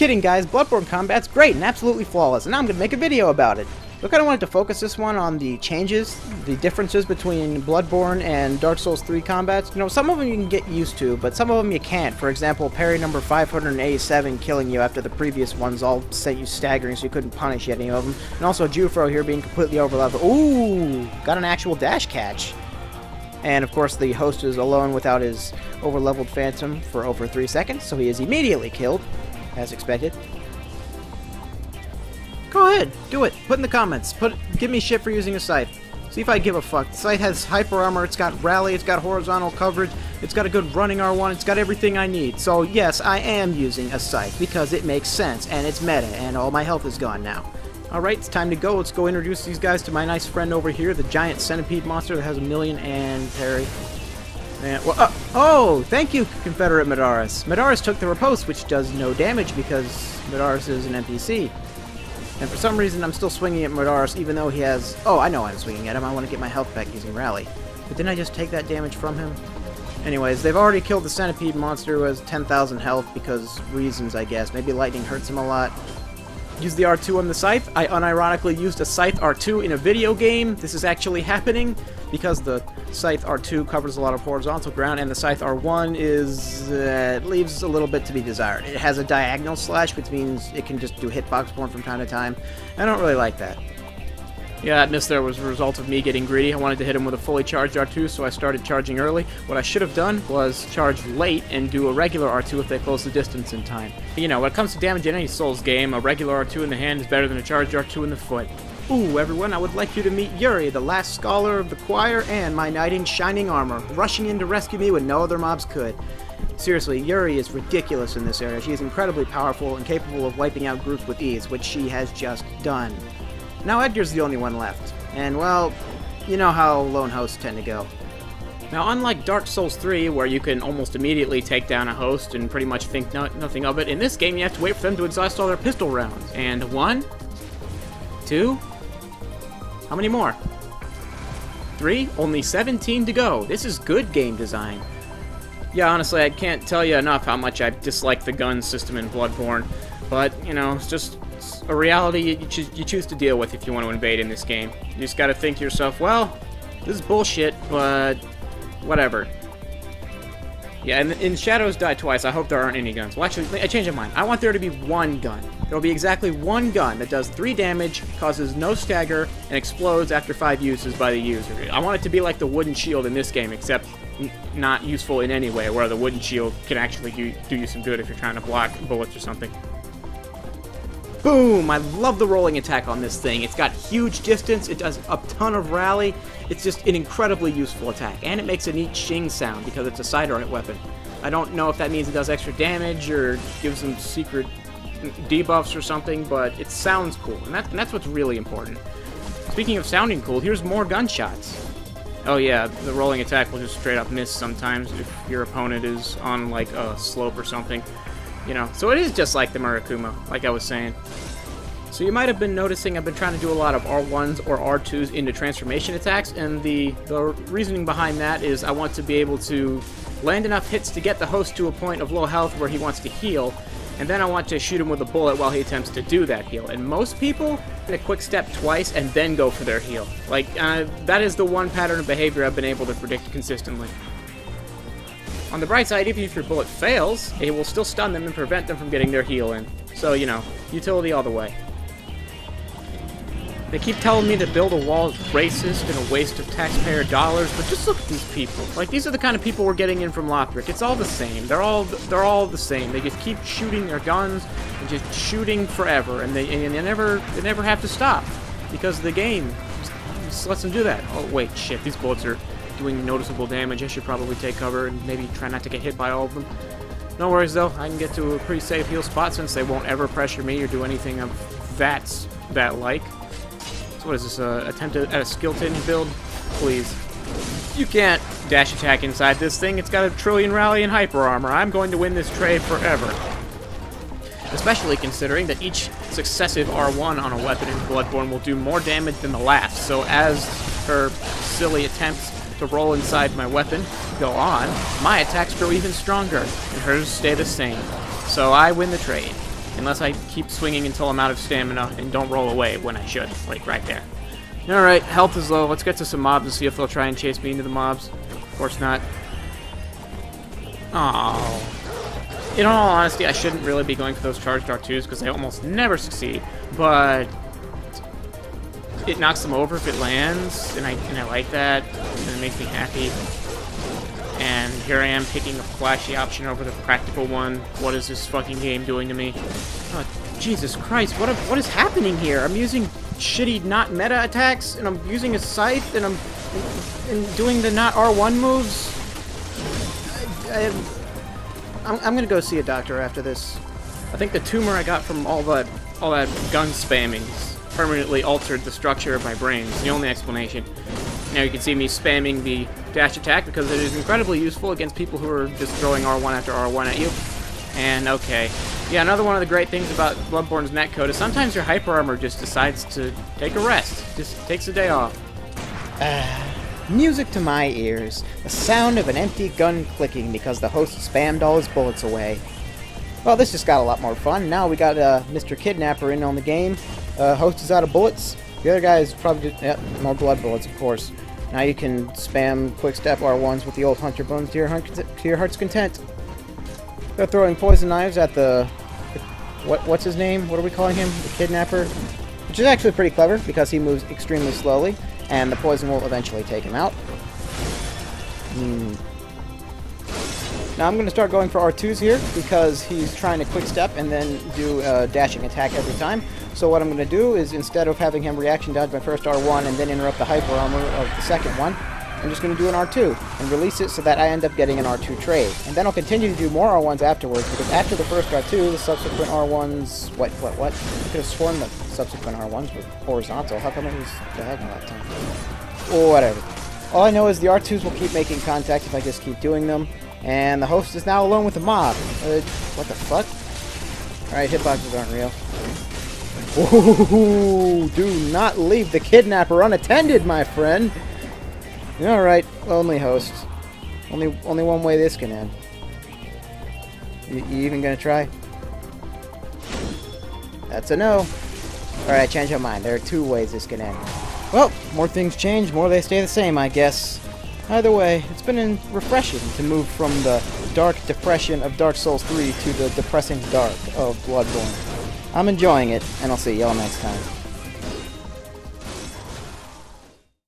kidding, guys. Bloodborne combat's great and absolutely flawless, and now I'm going to make a video about it. So I kind of wanted to focus this one on the changes, the differences between Bloodborne and Dark Souls 3 combats. You know, some of them you can get used to, but some of them you can't. For example, parry number 587 killing you after the previous ones all sent you staggering, so you couldn't punish any of them. And also Jufro here being completely overleveled. Ooh, got an actual dash catch. And of course the host is alone without his overleveled phantom for over 3 seconds, so he is immediately killed, as expected. Go ahead, do it. Put in the comments. Give me shit for using a scythe. See if I give a fuck. The scythe has hyper armor, it's got rally, it's got horizontal coverage, it's got a good running R1, it's got everything I need. So yes, I am using a scythe because it makes sense and it's meta and all my health is gone now. Alright, it's time to go. Let's go introduce these guys to my nice friend over here, the giant centipede monster that has a million and parry. And, well, oh, thank you, Confederate Medaris. Medaris took the riposte, which does no damage because Medaris is an NPC. And for some reason, I'm still swinging at Medaris, even though he has... Oh, I know I'm swinging at him. I want to get my health back using Rally. But didn't I just take that damage from him? Anyways, they've already killed the centipede monster who has 10,000 health because reasons, I guess. Maybe lightning hurts him a lot. Use the R2 on the scythe. I unironically used a scythe R2 in a video game. This is actually happening because the scythe R2 covers a lot of horizontal ground and the scythe R1 is leaves a little bit to be desired. It has a diagonal slash, which means it can just do hitbox porn from time to time. I don't really like that. Yeah, that miss there was a result of me getting greedy. I wanted to hit him with a fully charged R2, so I started charging early. What I should have done was charge late and do a regular R2 if they close the distance in time. You know, when it comes to damage in any Souls game, a regular R2 in the hand is better than a charged R2 in the foot. Ooh, everyone, I would like you to meet Yuri, the last scholar of the choir and my knight in shining armor, rushing in to rescue me when no other mobs could. Seriously, Yuri is ridiculous in this area. She is incredibly powerful and capable of wiping out groups with ease, which she has just done. Now Edgar's the only one left, and well, you know how lone hosts tend to go. Now unlike Dark Souls 3, where you can almost immediately take down a host and pretty much think nothing of it, in this game you have to wait for them to exhaust all their pistol rounds. And 1, 2, how many more? 3, only 17 to go. This is good game design. Yeah, honestly, I can't tell you enough how much I dislike the gun system in Bloodborne, but, you know, it's just a reality you choose to deal with if you want to invade in this game. You just gotta think to yourself, well, this is bullshit, but whatever. Yeah, and in Shadows Die Twice, I hope there aren't any guns. Well, actually, I changed my mind. I want there to be one gun. There'll be exactly one gun that does 3 damage, causes no stagger, and explodes after 5 uses by the user. I want it to be like the wooden shield in this game, except not useful in any way, where the wooden shield can actually do you some good if you're trying to block bullets or something. Boom! I love the rolling attack on this thing. It's got huge distance, it does a ton of rally, it's just an incredibly useful attack, and it makes a neat shing sound because it's a sidearm weapon. I don't know if that means it does extra damage or gives them secret debuffs or something, but it sounds cool, and that's what's really important. Speaking of sounding cool, here's more gunshots. Oh yeah, the rolling attack will just straight up miss sometimes if your opponent is on like a slope or something. You know, so it is just like the Murakuma, like I was saying. So you might have been noticing I've been trying to do a lot of R1s or R2s into transformation attacks, and the reasoning behind that is I want to be able to land enough hits to get the host to a point of low health where he wants to heal, and then I want to shoot him with a bullet while he attempts to do that heal. And most people in a quick step twice and then go for their heal. Like, that is the one pattern of behavior I've been able to predict consistently. On the bright side, even if your bullet fails, it will still stun them and prevent them from getting their heal in. So, you know, utility all the way. They keep telling me that build a wall is racist and a waste of taxpayer dollars, but just look at these people. Like, these are the kind of people we're getting in from Lothric. It's all the same. They're all the same. They just keep shooting their guns and just shooting forever, and they never have to stop because the game just lets them do that. Oh wait, shit! These bullets are doing noticeable damage. I should probably take cover and maybe try not to get hit by all of them. No worries though, I can get to a pretty safe heal spot since they won't ever pressure me or do anything of that like. So what is this, attempt at a skeleton build? Please. You can't dash attack inside this thing, it's got a trillion rally and hyper armor. I'm going to win this trade forever. Especially considering that each successive R1 on a weapon in Bloodborne will do more damage than the last, so as her silly attempts to roll inside my weapon go on, my attacks grow even stronger, and hers stay the same. So I win the trade. Unless I keep swinging until I'm out of stamina and don't roll away when I should, like right there. Alright, health is low. Let's get to some mobs and see if they'll try and chase me into the mobs. Of course not. Oh. In all honesty, I shouldn't really be going for those charged R2s because they almost never succeed. But it knocks them over if it lands, and I like that, and it makes me happy. And here I am picking a flashy option over the practical one. What is this fucking game doing to me? Oh, Jesus Christ, what is happening here? I'm using shitty not meta attacks, and I'm using a scythe, and I'm doing the not R1 moves. I'm gonna go see a doctor after this. I think the tumor I got from all that gun spamming permanently altered the structure of my brain. It's the only explanation. Now you can see me spamming the dash attack because it is incredibly useful against people who are just throwing R1 after R1 at you. And okay. Yeah, another one of the great things about Bloodborne's netcode is sometimes your hyper armor just decides to take a rest. Just takes a day off. Music to my ears. The sound of an empty gun clicking because the host spammed all his bullets away. Well, this just got a lot more fun. Now we got Mr. Kidnapper in on the game. Host is out of bullets. The other guy is probably just, more blood bullets, of course. Now you can spam quick step R1s with the old hunter bones to your heart's content. They're throwing poison knives at the what's his name? What are we calling him? The Kidnapper, which is actually pretty clever because he moves extremely slowly, and the poison will eventually take him out. Now I'm going to start going for R2s here because he's trying to quick step and then do a dashing attack every time. So what I'm going to do is, instead of having him reaction dodge my first R1 and then interrupt the hyper armor of the second one, I'm just going to do an R2 and release it so that I end up getting an R2 trade. And then I'll continue to do more R1s afterwards, because after the first R2, the subsequent R1s... What? I could have sworn the subsequent R1s were horizontal. How come it was diagonal that time? Oh, whatever. All I know is the R2s will keep making contact if I just keep doing them. And the host is now alone with the mob. What the fuck? Alright, hitboxes aren't real. Ooh, do not leave the Kidnapper unattended, my friend. Alright, lonely host. Only one way this can end. You even gonna try? That's a no. Alright, change my mind. There are two ways this can end. Well, more things change, more they stay the same, I guess. Either way, it's been refreshing to move from the dark depression of Dark Souls 3 to the depressing dark of Bloodborne. I'm enjoying it, and I'll see y'all next time.